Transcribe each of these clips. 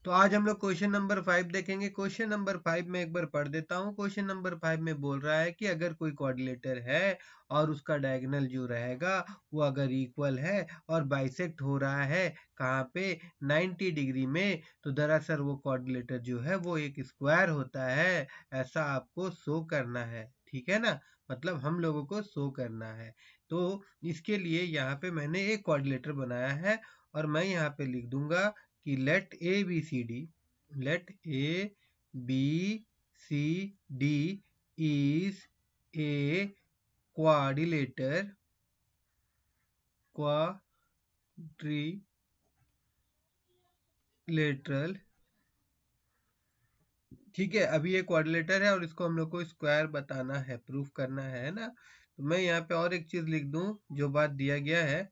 तो आज हम लोग क्वेश्चन नंबर 5 देखेंगे। क्वेश्चन नंबर 5 में एक बार पढ़ देता हूँ। क्वेश्चन नंबर 5 में बोल रहा है कि अगर कोई क्वाड्रिलेटर है और उसका डायगोनल जो रहेगा वो अगर इक्वल है और बाइसेक्ट हो रहा है कहाँ पे 90 डिग्री में, तो दरअसल वो क्वाड्रिलेटर जो है वो एक स्क्वायर होता है, ऐसा आपको शो करना है। ठीक है ना, मतलब हम लोगों को शो करना है। तो इसके लिए यहाँ पे मैंने एक क्वाड्रिलेटर बनाया है और मैं यहाँ पे लिख दूंगा कि let ABCD is a quadrilateral ठीक है। अभी ये क्वाड्रिलेटर है और इसको हम लोग को स्क्वायर बताना है, प्रूफ करना है ना। तो मैं यहाँ पे और एक चीज लिख दूं जो बात दिया गया है,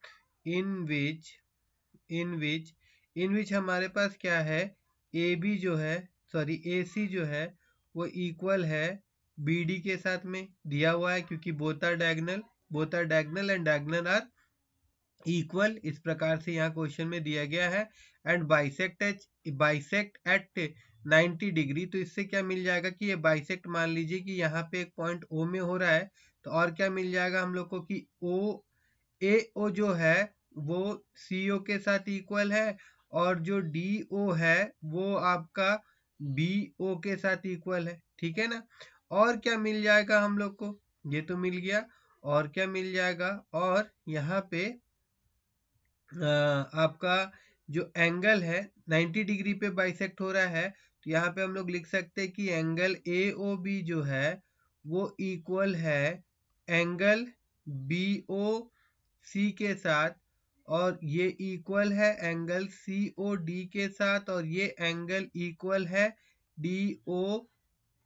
इन विच हमारे पास क्या है, ए बी जो है, सॉरी ए सी जो है वो इक्वल है बी डी के साथ में दिया हुआ है, क्योंकि both are diagonal and diagonal are equal, इस प्रकार से यहाँ क्वेश्चन में दिया गया है। एंड बाइसेक्ट एट 90 डिग्री, तो इससे क्या मिल जाएगा कि ये बाइसेक्ट, मान लीजिए कि यहाँ पे एक पॉइंट ओ में हो रहा है, तो और क्या मिल जाएगा हम लोग को कि ओ जो है वो सी ओ के साथ इक्वल है और जो डी ओ है वो आपका बी ओ के साथ इक्वल है। ठीक है ना। और क्या मिल जाएगा हम लोग को, ये तो मिल गया, और क्या मिल जाएगा, और यहाँ पे आपका जो एंगल है 90 डिग्री पे बाइसेक्ट हो रहा है, तो यहाँ पे हम लोग लिख सकते हैं कि एंगल ए ओ बी जो है वो इक्वल है एंगल बी ओ सी के साथ, और ये इक्वल है एंगल सी ओ डी के साथ, और ये एंगल इक्वल है डी ओ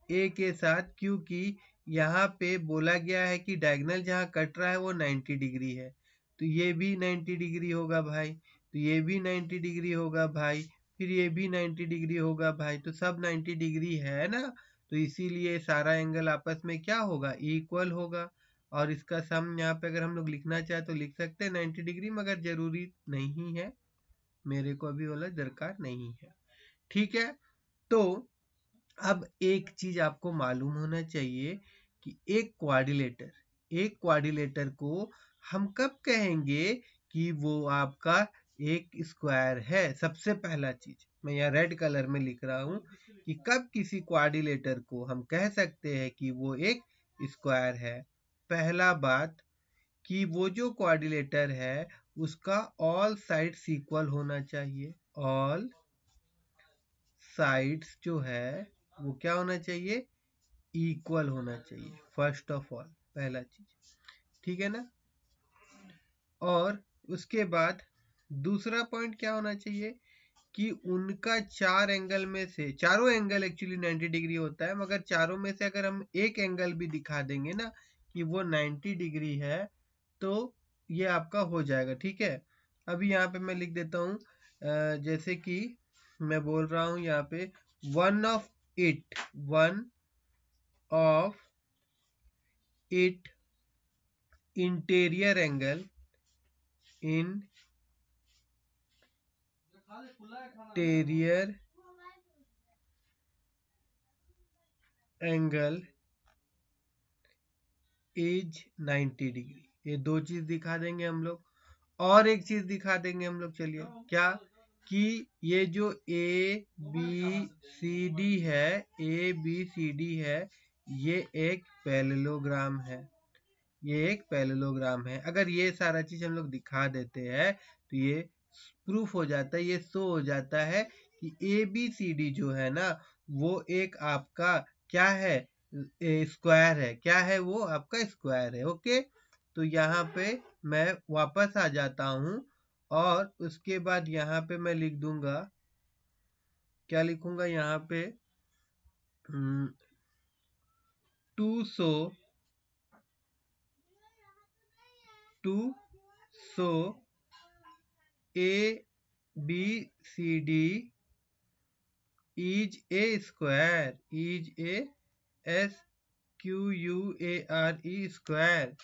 ए के साथ, क्योंकि यहाँ पे बोला गया है कि डायगोनल जहाँ कट रहा है वो 90 डिग्री है, तो ये भी 90 डिग्री होगा भाई, तो ये भी 90 डिग्री होगा भाई, फिर ये भी 90 डिग्री होगा भाई, तो सब 90 डिग्री है ना। तो इसीलिए सारा एंगल आपस में क्या होगा, इक्वल होगा। और इसका सम यहाँ पे अगर हम लोग लिखना चाहे तो लिख सकते हैं 90 डिग्री, मगर जरूरी नहीं है, मेरे को अभी वाला दरकार नहीं है। ठीक है। तो अब एक चीज आपको मालूम होना चाहिए कि एक क्वाड्रिलेटर को हम कब कहेंगे कि वो आपका एक स्क्वायर है। सबसे पहला चीज मैं यहाँ रेड कलर में लिख रहा हूं कि कब किसी क्वाड्रिलेटर को हम कह सकते हैं कि वो एक स्क्वायर है। पहला बात कि वो जो क्वाड्रिलेटर है उसका ऑल साइड्स इक्वल होना चाहिए। ऑल साइड्स जो है वो क्या होना चाहिए, इक्वल होना चाहिए, फर्स्ट ऑफ ऑल, पहला चीज। ठीक है ना। और उसके बाद दूसरा पॉइंट क्या होना चाहिए कि उनका चार एंगल में से, चारों एंगल एक्चुअली 90 डिग्री होता है, मगर चारों में से अगर हम एक एंगल भी दिखा देंगे ना कि वो 90 डिग्री है, तो ये आपका हो जाएगा। ठीक है। अभी यहाँ पे मैं लिख देता हूँ, जैसे कि मैं बोल रहा हूँ यहाँ पे one of it interior angle is 90 degree. ये दो चीज दिखा देंगे हम लोग, और एक चीज दिखा देंगे हम लोग, चलिए क्या, कि ये जो ए बी सी डी है, ये एक पैरेललोग्राम है, ये एक पैरेललोग्राम है। अगर ये सारा चीज हम लोग दिखा देते हैं तो ये प्रूफ हो जाता है, ये शो हो जाता है कि ए बी सी डी जो है ना वो एक आपका क्या है, स्क्वायर है। क्या है वो, आपका स्क्वायर है। ओके। तो यहाँ पे मैं वापस आ जाता हूँ और उसके बाद यहाँ पे मैं लिख दूंगा, क्या लिखूंगा यहाँ पे, to show A B C D is a square, is a S Q U A R E square.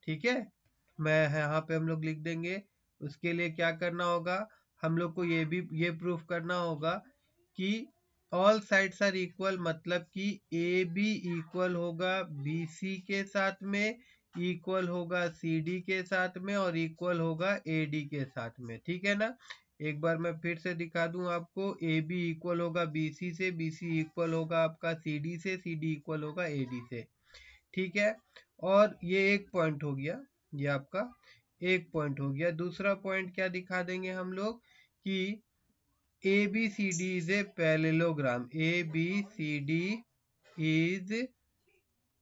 ठीक है। मैं यहाँ पे हम लोग लिख देंगे। उसके लिए क्या करना होगा, हम लोग को ये प्रूफ करना होगा कि ऑल साइड्स आर इक्वल, मतलब कि ए बी इक्वल होगा बी सी के साथ में, इक्वल होगा सी डी के साथ में, और इक्वल होगा ए डी के साथ में। ठीक है ना। एक बार मैं फिर से दिखा दूं आपको, ए बी इक्वल होगा बी सी से, बी सी इक्वल होगा आपका सी डी से, सी डी इक्वल होगा ए डी से। ठीक है। और ये एक पॉइंट हो गया, ये आपका एक पॉइंट हो गया। दूसरा पॉइंट क्या दिखा देंगे हम लोग कि ABCD is a parallelogram, ABCD is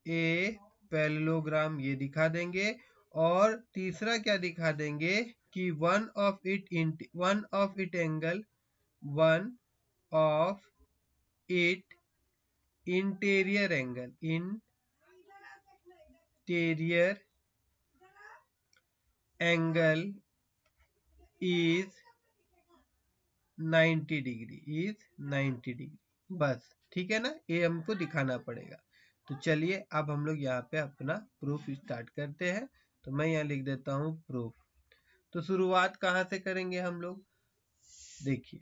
a parallelogram, ये दिखा देंगे। और तीसरा क्या दिखा देंगे कि one of it angle, one of it interior angle, interior angle is 90 degree, is 90 degree. बस ठीक है ना, ये हमको दिखाना पड़ेगा। तो चलिए अब हम लोग यहाँ पे अपना प्रूफ स्टार्ट करते हैं। तो मैं यहाँ लिख देता हूँ प्रूफ। तो शुरुआत कहाँ से करेंगे हम लोग, देखिए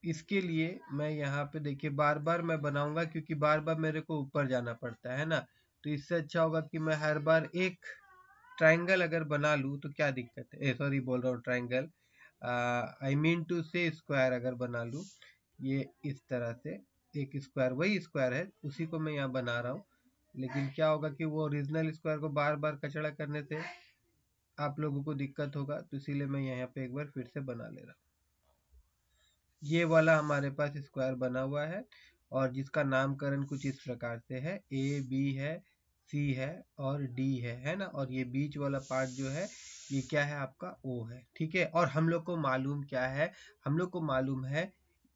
इसके लिए मैं यहाँ पे देखिए बार बार मैं बनाऊंगा, क्योंकि बार बार मेरे को ऊपर जाना पड़ता है ना। तो इससे अच्छा होगा कि मैं हर बार एक ट्राइंगल अगर बना लूँ तो क्या दिक्कत है, सॉरी बोल रहा हूँ ट्राइंगल, आई मीन टू से स्क्वायर अगर बना लूँ, ये इस तरह से एक स्क्वायर, वही स्क्वायर है उसी को मैं यहाँ बना रहा हूँ। लेकिन क्या होगा कि वो ओरिजिनल स्क्वायर को बार बार कचड़ा करने से आप लोगों को दिक्कत होगा, तो इसीलिए मैं यहाँ पे एक बार फिर से बना ले रहा हूँ। ये वाला हमारे पास स्क्वायर बना हुआ है, और जिसका नामकरण कुछ इस प्रकार से है, ए बी है, सी है और डी है ना। और ये बीच वाला पार्ट जो है ये क्या है आपका, ओ है। ठीक है। और हम लोग को मालूम क्या है, हम लोग को मालूम है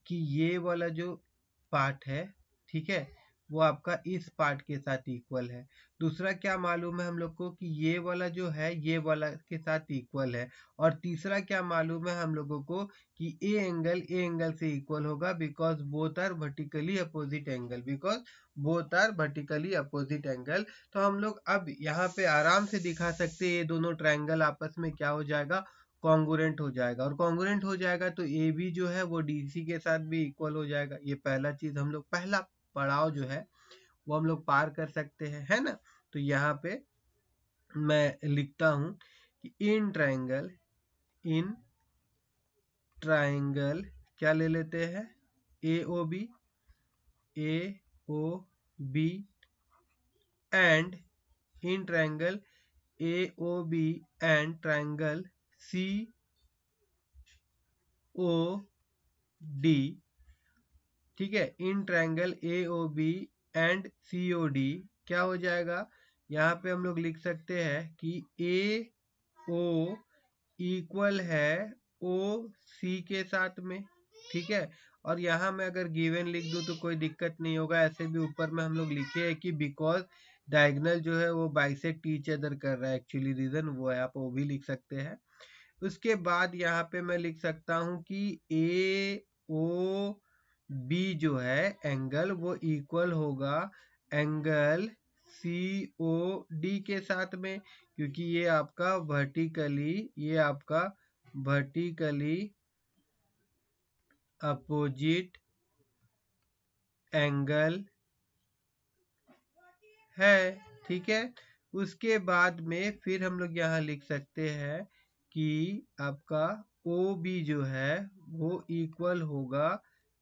कि ये वाला जो पार्ट है, ठीक है, वो आपका इस पार्ट के साथ इक्वल है। दूसरा क्या मालूम है हम लोग को कि ये वाला जो है ये वाला के साथ इक्वल है। और तीसरा क्या मालूम है हम लोगों को कि ए एंगल से इक्वल होगा, because both are vertically opposite angle, because both are vertically opposite angle. तो हम लोग अब यहाँ पे आराम से दिखा सकते हैं ये दोनों ट्रायंगल आपस में क्या हो जाएगा, कॉन्ग्रुएंट हो जाएगा। और कॉन्ग्रुएंट हो जाएगा तो ए बी जो है वो डी सी के साथ भी इक्वल हो जाएगा। ये पहला चीज हम लोग, पहला पड़ाव जो है वो हम लोग पार कर सकते हैं, है ना। तो यहाँ पे मैं लिखता हूं कि इन ट्राइंगल क्या ले लेते हैं, A O B and in triangle A O B and triangle C O D. ठीक है। In triangle A O B and C O D क्या हो जाएगा, यहाँ पे हम लोग लिख सकते हैं कि ए ओ इक्वल है ओ सी के साथ में। ठीक है। और यहाँ मैं अगर गिवन लिख दूं तो कोई दिक्कत नहीं होगा, ऐसे भी ऊपर में हम लोग लिखे हैं कि बिकॉज डायगोनल जो है वो बाइसेक्ट ईच अदर कर रहा है, एक्चुअली रीजन वो है, आप वो भी लिख सकते हैं। उसके बाद यहाँ पे मैं लिख सकता हूँ कि ए ओ बी जो है एंगल वो इक्वल होगा एंगल सी ओ डी के साथ में, क्योंकि ये आपका वर्टिकली अपोजिट एंगल है। ठीक है। उसके बाद में फिर हम लोग यहाँ लिख सकते हैं कि आपका ओ बी जो है वो इक्वल होगा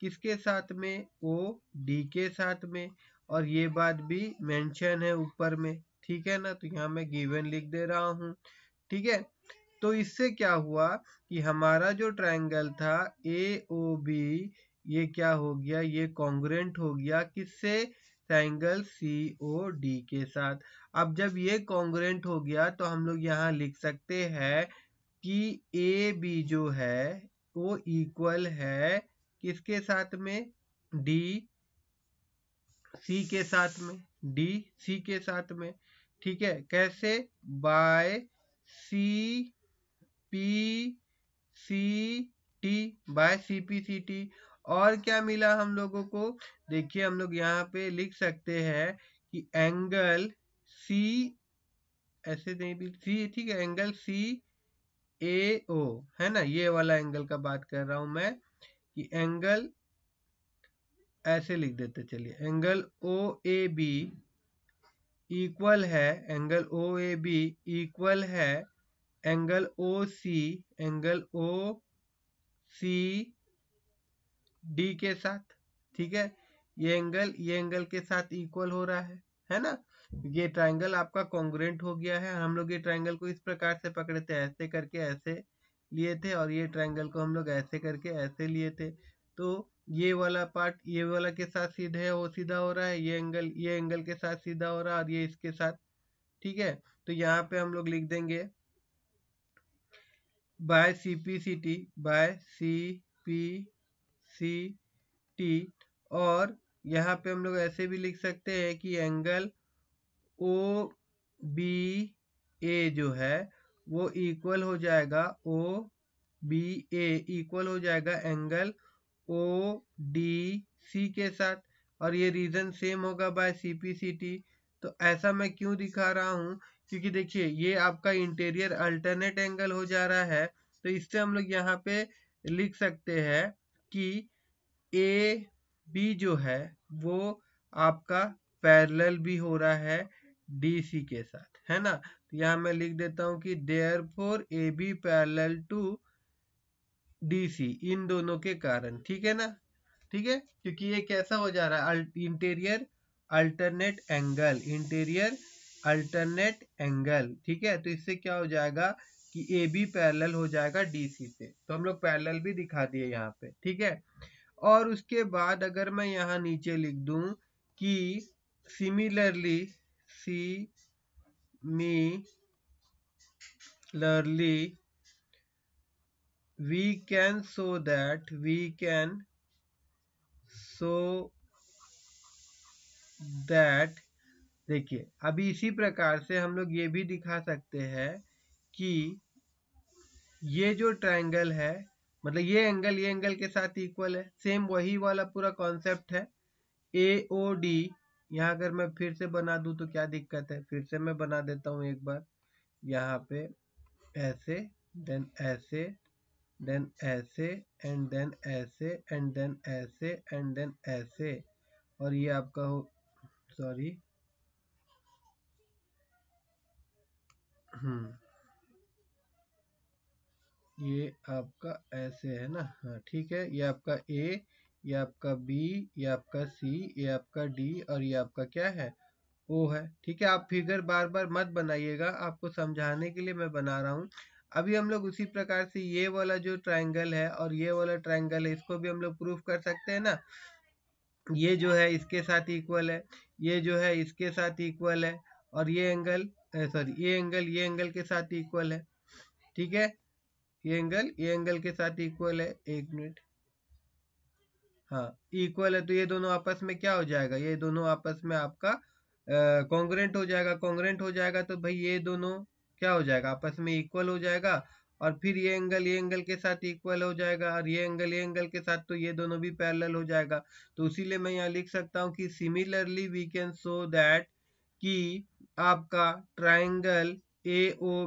किसके साथ में, ओ डी के साथ में। और ये बात भी मेंशन है ऊपर में। ठीक है ना। तो यहाँ मैं गिवन लिख दे रहा हूँ। ठीक है। तो इससे क्या हुआ कि हमारा जो ट्रायंगल था ए ओ बी, ये क्या हो गया, ये कॉन्ग्रुएंट हो गया किससे, ट्रायंगल सी ओ डी के साथ। अब जब ये कॉन्ग्रुएंट हो गया तो हम लोग यहाँ लिख सकते हैं कि ए बी जो है वो इक्वल है किसके साथ में, डी सी के साथ में, डी सी के साथ में। ठीक है। कैसे, by C P C T, by C P C T. और क्या मिला हम लोगों को, देखिए हम लोग यहाँ पे लिख सकते हैं कि एंगल सी, ऐसे नहीं भी सी, ठीक है, एंगल सी ए ओ है ना, ये वाला एंगल का बात कर रहा हूं मैं, कि एंगल ऐसे लिख देते, चलिए angle O A B equal है, angle O A B equal है angle O C, angle O C D के साथ। ठीक है, ये एंगल के साथ इक्वल हो रहा है ना। ये ट्रायंगल आपका कॉन्ग्रुएंट हो गया है। हम लोग ये ट्रायंगल को इस प्रकार से पकड़े थे, ऐसे करके ऐसे लिए थे, और ये ट्रायंगल को हम लोग ऐसे करके ऐसे लिए थे। तो ये वाला पार्ट ये वाला के साथ सीधे वो सीधा हो रहा है, ये एंगल के साथ सीधा हो रहा है, और ये इसके साथ। ठीक है, तो यहाँ पे हम लोग लिख देंगे by C P C T, by C P C T. और यहाँ पे हम लोग ऐसे भी लिख सकते हैं कि एंगल ओ बी ए जो है वो इक्वल हो जाएगा, ओ बी ए इक्वल हो जाएगा एंगल ओ डी सी के साथ, और ये रीजन सेम होगा by C P C T. तो ऐसा मैं क्यों दिखा रहा हूँ, क्योंकि देखिए ये आपका इंटीरियर अल्टरनेट एंगल हो जा रहा है। तो इससे हम लोग यहाँ पे लिख सकते हैं कि ए बी जो है वो आपका पैरेलल भी हो रहा है डी सी के साथ, है ना। तो यहाँ मैं लिख देता हूँ कि therefore A B parallel to D C, इन दोनों के कारण। ठीक है ना, ठीक है, क्योंकि ये कैसा हो जा रहा है, interior alternate angle, interior alternate angle. ठीक है, तो इससे क्या हो जाएगा कि ए बी पैरेलल हो जाएगा डी सी से। तो हम लोग पैरेलल भी दिखा दिए यहाँ पे। ठीक है, और उसके बाद अगर मैं यहाँ नीचे लिख दूं कि similarly we can show that देखिए अभी इसी प्रकार से हम लोग ये भी दिखा सकते हैं कि ये जो ट्रायंगल है, मतलब ये एंगल के साथ इक्वल है, सेम वही वाला पूरा कॉन्सेप्ट है ए ओ डी। यहाँ अगर मैं फिर से बना दूं तो क्या दिक्कत है, फिर से मैं बना देता हूँ एक बार, यहाँ पे ऐसे, देन ऐसे, देन ऐसे, एंड देन ऐसे, एंड देन ऐसे, एंड देन ऐसे, और ये आपका हो, सॉरी, ये आपका ऐसे है ना, हाँ ठीक है, ये आपका ए, ये आपका बी, ये आपका सी, ये आपका डी, और ये आपका क्या है, ओ है। ठीक है, आप फिगर बार बार मत बनाइएगा, आपको समझाने के लिए मैं बना रहा हूँ। अभी हम लोग उसी प्रकार से ये वाला जो ट्रायंगल है और ये वाला ट्रायंगल है, इसको भी हम लोग प्रूफ कर सकते हैं ना। ये जो है इसके साथ इक्वल है, ये जो है इसके साथ इक्वल है, और ये एंगल सॉरी ये एंगल के साथ इक्वल है। ठीक है, ये एंगल के साथ इक्वल है, एक मिनट, हाँ इक्वल है, तो ये दोनों आपस में क्या हो जाएगा, ये दोनों आपस में आपका कॉन्ग्रुएंट हो जाएगा। कॉन्ग्रुएंट हो जाएगा तो भाई ये दोनों क्या हो जाएगा, आपस में इक्वल हो जाएगा, और फिर ये एंगल के साथ इक्वल हो जाएगा, और ये एंगल के साथ, तो ये दोनों भी पैरेलल हो जाएगा। तो इसीलिए मैं यहाँ लिख सकता हूँ कि similarly we can show that कि आपका ट्राइंगल ए ओ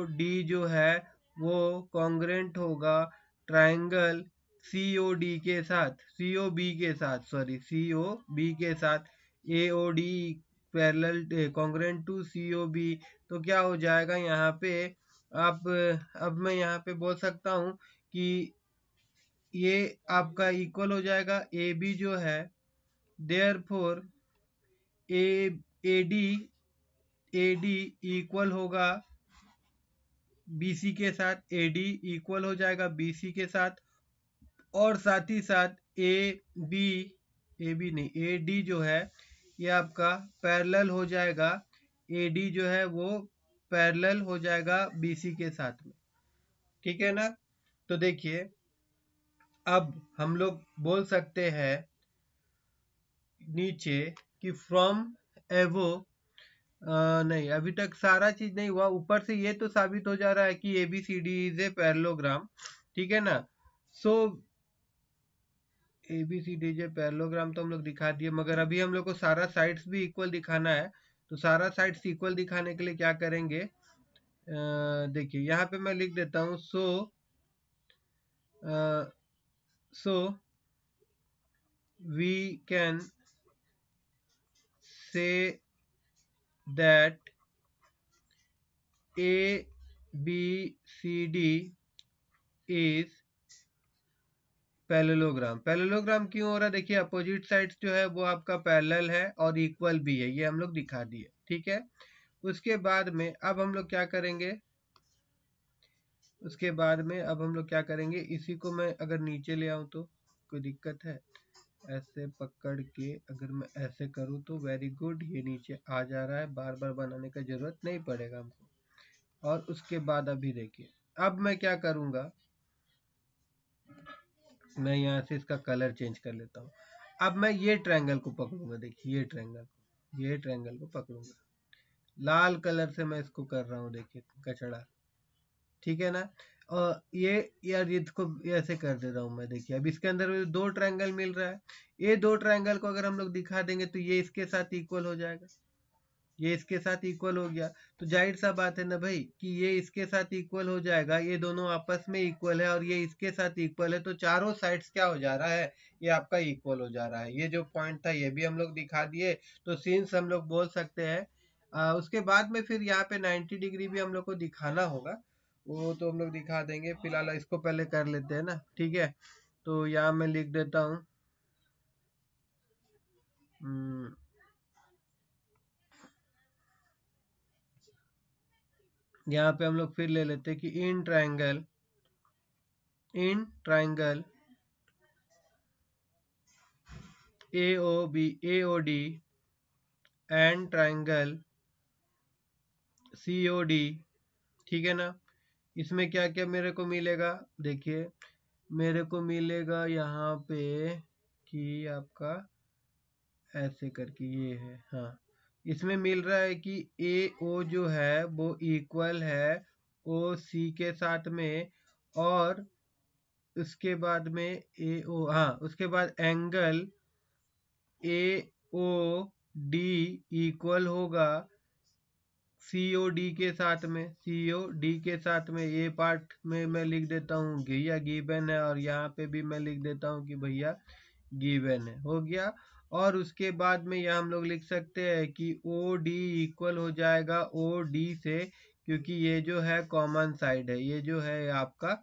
डी जो है वो कॉन्ग्रुएंट होगा ट्राइंगल सी ओ डी के साथ, सी ओ बी के साथ, सॉरी सी ओ बी के साथ, A O D parallel congruent to C O B. तो क्या हो जाएगा यहाँ पे, आप अब मैं यहाँ पे बोल सकता हूँ कि ये आपका इक्वल हो जाएगा, ए बी जो है therefore A A D equal होगा BC के साथ, AD इक्वल हो जाएगा BC के साथ, और साथ ही साथ AB नहीं, AD जो है ये आपका पैरेलल हो जाएगा, AD जो है वो पैरेलल हो जाएगा BC के साथ में। ठीक है ना, तो देखिए अब हम लोग बोल सकते हैं नीचे कि फ्रॉम एवो नहीं, अभी तक सारा चीज नहीं हुआ, ऊपर से ये तो साबित हो जा रहा है कि ABCD इज ए पैरेललोग्राम। ठीक है ना, सो ABCD इज ए पैरेललोग्राम तो हम लोग दिखा दिए, मगर अभी हम लोग को सारा साइड्स भी इक्वल दिखाना है। तो सारा साइड्स इक्वल दिखाने के लिए क्या करेंगे, देखिए यहाँ पे मैं लिख देता हूँ सो we can say that ABCD is parallelogram. Parallelogram क्यों हो रहा है? देखिए अपोजिट साइड्स जो है वो आपका पैरेलल है और इक्वल भी है, ये हम लोग दिखा दिए। ठीक है, उसके बाद में अब हम लोग क्या करेंगे, इसी को मैं अगर नीचे ले आऊं तो कोई दिक्कत है? ऐसे पकड़ के अगर मैं ऐसे करूं तो वेरी गुड, ये नीचे आ जा रहा है, बार बार बनाने का जरूरत नहीं पड़ेगा हमको। और उसके बाद अभी देखिए, अब मैं क्या करूंगा, मैं यहाँ से इसका कलर चेंज कर लेता हूँ। अब मैं ये ट्रायंगल को पकड़ूंगा, देखिए ये ट्रायंगल को पकड़ूंगा, लाल कलर से मैं इसको कर रहा हूँ, देखिए कचड़ा। ठीक है ना, और ये यार इसको ऐसे कर दे रहा हूँ मैं। देखिए अब इसके अंदर दो ट्रायंगल मिल रहा है, ये दो ट्रायंगल को अगर हम लोग दिखा देंगे तो ये इसके साथ इक्वल हो जाएगा, ये इसके साथ इक्वल हो गया। तो जाहिर सा बात है ना भाई कि ये इसके साथ इक्वल हो जाएगा, ये दोनों आपस में इक्वल है और ये इसके साथ इक्वल है, तो चारों साइड्स क्या हो जा रहा है, ये आपका इक्वल हो जा रहा है। ये जो पॉइंट था ये भी हम लोग दिखा दिए, तो सीन्स हम लोग बोल सकते हैं। उसके बाद में फिर यहाँ पे 90 डिग्री भी हम लोग को दिखाना होगा, वो तो हम लोग दिखा देंगे। फिलहाल इसको पहले कर लेते हैं ना। ठीक है, तो यहाँ मैं लिख देता हूँ, यहाँ पे हम लोग फिर ले लेते हैं कि in triangle AOD and triangle COD। ठीक है ना, इसमें क्या क्या मेरे को मिलेगा, देखिए मेरे को मिलेगा यहाँ पे कि आपका ऐसे करके ये है, हाँ इसमें मिल रहा है कि AO जो है वो इक्वल है OC के साथ में, और उसके बाद में AO, हाँ उसके बाद एंगल AOD इक्वल होगा COD के साथ में। COD के साथ में ये पार्ट में मैं लिख देता हूँ भैया गिवन है, और यहाँ पे भी मैं लिख देता हूँ कि भैया गिवन है, हो गया। और उसके बाद में यहाँ हम लोग लिख सकते हैं कि OD इक्वल हो जाएगा OD से, क्योंकि ये जो है कॉमन साइड है, ये जो है आपका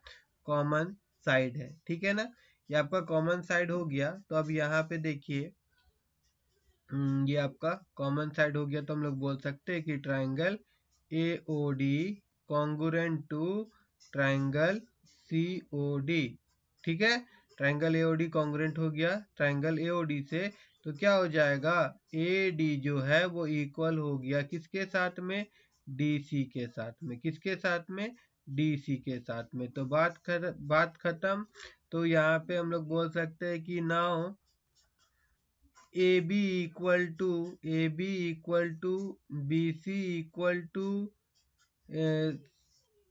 कॉमन साइड है। ठीक है ना, ये आपका कॉमन साइड हो गया। तो अब यहाँ पे देखिए ये आपका कॉमन साइड हो गया, तो हम लोग बोल सकते हैं कि triangle AOD congruent to triangle COD। ठीक है, ट्रायंगल AOD कॉन्ग्रुएंट हो गया ट्रायंगल AOD से, तो क्या हो जाएगा, AD जो है वो इक्वल हो गया किसके साथ में, DC के साथ में। किसके साथ में, DC के साथ में। तो बात खत्म। तो यहाँ पे हम लोग बोल सकते हैं कि now AB equal to BC equal to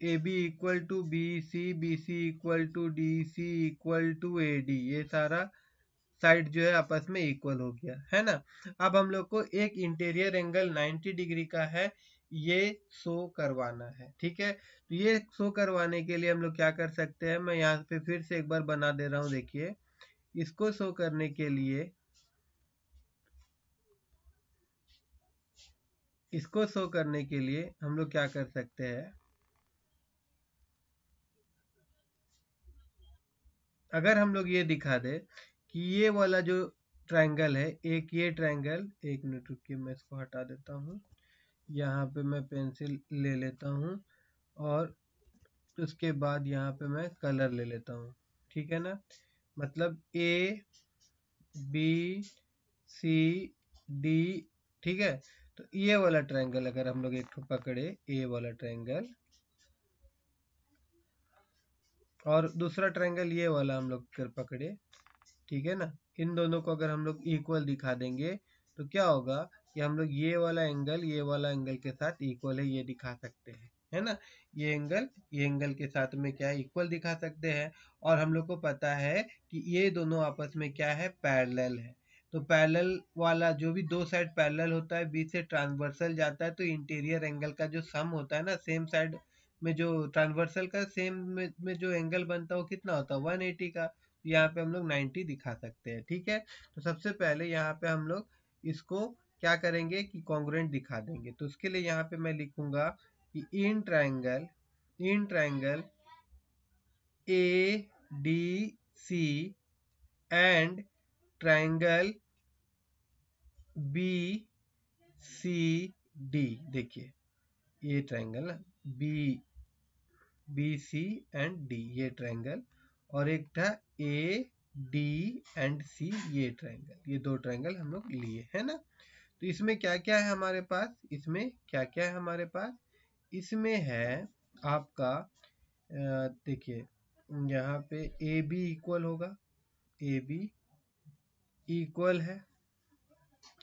AB equal to BC equal to DC equal to AD, ये सारा साइड जो है आपस में इक्वल हो गया है ना। अब हम लोग को एक इंटीरियर एंगल 90 डिग्री का है, ये शो करवाना है। ठीक है, तो ये शो करवाने के लिए हम लोग क्या कर सकते हैं, मैं यहाँ पे फिर से एक बार बना दे रहा हूँ। देखिए इसको शो करने के लिए, हम लोग क्या कर सकते हैं, अगर हम लोग ये दिखा दे कि ये वाला जो ट्रायंगल है, एक ये ट्रायंगल, एक मिनट रुकिए मैं इसको हटा देता हूँ, यहाँ पे मैं पेंसिल ले लेता हूँ और उसके बाद यहाँ पे मैं कलर ले लेता हूँ। ठीक है ना, मतलब ABCD। ठीक है, तो ये वाला ट्रायंगल अगर हम लोग एक ठो पकड़े, ए वाला ट्रायंगल, और दूसरा ट्रायंगल ये वाला हम लोग कर पकड़े, ठीक है ना, इन दोनों को अगर हम लोग इक्वल दिखा देंगे तो क्या होगा कि हम लोग ये वाला एंगल के साथ इक्वल है ये दिखा सकते हैं, है ना। ये एंगल के साथ में क्या है, इक्वल दिखा सकते हैं। और हम लोग को पता है कि ये दोनों आपस में क्या है, पैरेलल है। तो पैरेलल वाला जो भी दो साइड पैरेलल होता है, बीच से ट्रांसवर्सल जाता है, तो इंटीरियर एंगल का जो सम होता है ना, सेम साइड में जो ट्रांसवर्सल का सेम में जो एंगल बनता है वो कितना होता है, 180 का। तो यहाँ पे हम लोग 90 दिखा सकते हैं। ठीक है, तो सबसे पहले यहाँ पे हम लोग इसको क्या करेंगे कि कॉन्ग्रुएंट दिखा देंगे। तो उसके लिए यहाँ पे मैं लिखूंगा कि in triangle ADC and triangle BCD, देखिए ये ट्राइंगल BC एंड D, ये ट्राइंगल, और एक था AD एंड C, ये ट्राइंगल, ये दो ट्राइंगल हम लोग लिए है ना। तो इसमें क्या क्या है हमारे पास, इसमें क्या क्या है हमारे पास, इसमें है आपका देखिए यहाँ पे AB इक्वल होगा, AB इक्वल है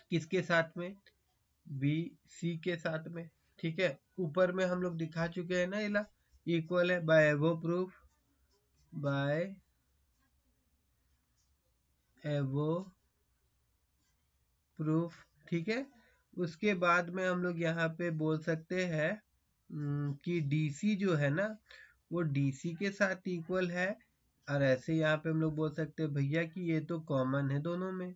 किसके साथ में, BC के साथ में। ठीक है, ऊपर में हम लोग दिखा चुके हैं ना, इला इक्वल है बाय एबो प्रूफ। ठीक है, उसके बाद में हम लोग यहाँ पे बोल सकते हैं कि DC जो है ना वो DC के साथ इक्वल है, और ऐसे यहाँ पे हम लोग बोल सकते हैं भैया कि ये तो कॉमन है दोनों में।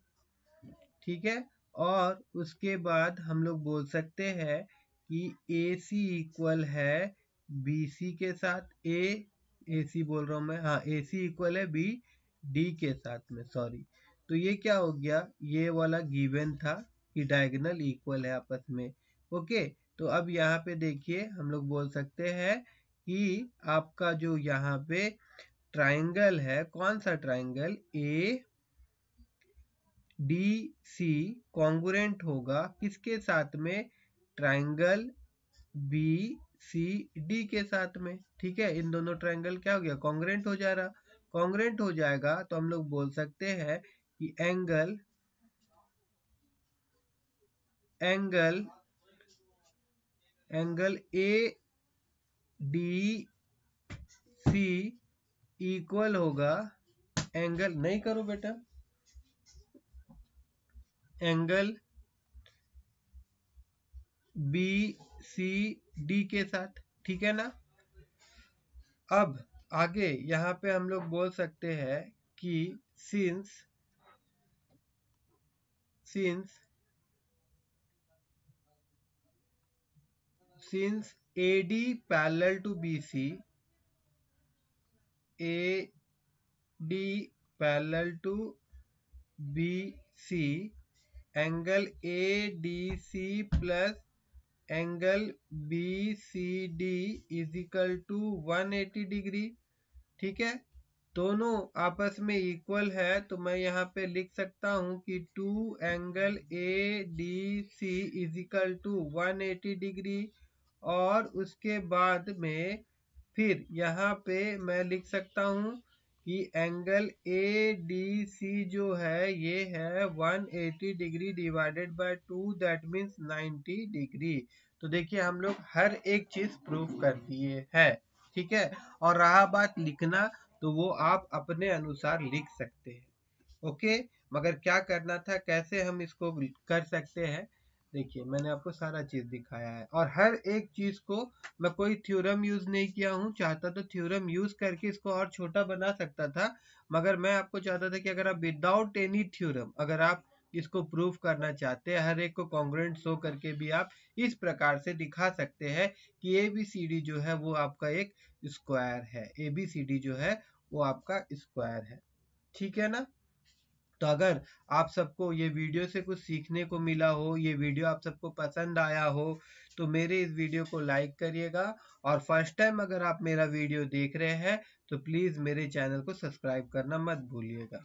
ठीक है, और उसके बाद हम लोग बोल सकते हैं कि AC इक्वल है BC के साथ, AC बोल रहा हूँ मैं, हाँ AC इक्वल है BD के साथ में, सॉरी। तो ये क्या हो गया, ये वाला गिवन था कि डायगोनल इक्वल है आपस में। ओके, तो अब यहाँ पे देखिए हम लोग बोल सकते हैं कि आपका जो यहाँ पे ट्राइंगल है, कौन सा ट्राइंगल, ADC कॉन्ग्रुएंट होगा किसके साथ में, ट्राइंगल BCD के साथ में। ठीक है, इन दोनों ट्राइंगल क्या हो गया, कॉन्ग्रुएंट हो जा रहा, कॉन्ग्रुएंट हो जाएगा तो हम लोग बोल सकते हैं कि एंगल ADC इक्वल होगा एंगल, नहीं करो बेटा, एंगल BCD के साथ। ठीक है ना, अब आगे यहाँ पे हम लोग बोल सकते हैं कि since AD parallel to BC, AD parallel to BC, angle ADC plus angle BCD is equal to 180 degree. ठीक है, दोनों आपस में इक्वल है, तो मैं यहाँ पे लिख सकता हूँ कि 2 angle ADC is equal to 180 degree, और उसके बाद में फिर यहाँ पे मैं लिख सकता हूँ कि एंगल ADC जो है ये है 180 degree divided by 2, that means 90 degree. तो देखिए हम लोग हर एक चीज प्रूफ कर दिए है। ठीक है, और रहा बात लिखना, तो वो आप अपने अनुसार लिख सकते हैं। ओके, मगर क्या करना था, कैसे हम इसको कर सकते हैं, देखिए मैंने आपको सारा चीज दिखाया है, और हर एक चीज को मैं कोई थ्योरम यूज नहीं किया हूँ। चाहता तो थ्योरम यूज करके इसको और छोटा बना सकता था, मगर मैं आपको चाहता था कि अगर आप विदाउट एनी थ्योरम अगर आप इसको प्रूफ करना चाहते हैं, हर एक को कॉन्ग्रुएंट शो करके भी आप इस प्रकार से दिखा सकते हैं कि ABCD जो है वो आपका एक स्क्वायर है, ABCD जो है वो आपका स्क्वायर है। ठीक है ना, तो अगर आप सबको ये वीडियो से कुछ सीखने को मिला हो, ये वीडियो आप सबको पसंद आया हो, तो मेरे इस वीडियो को लाइक करिएगा, और फर्स्ट टाइम अगर आप मेरा वीडियो देख रहे हैं तो प्लीज़ मेरे चैनल को सब्सक्राइब करना मत भूलिएगा।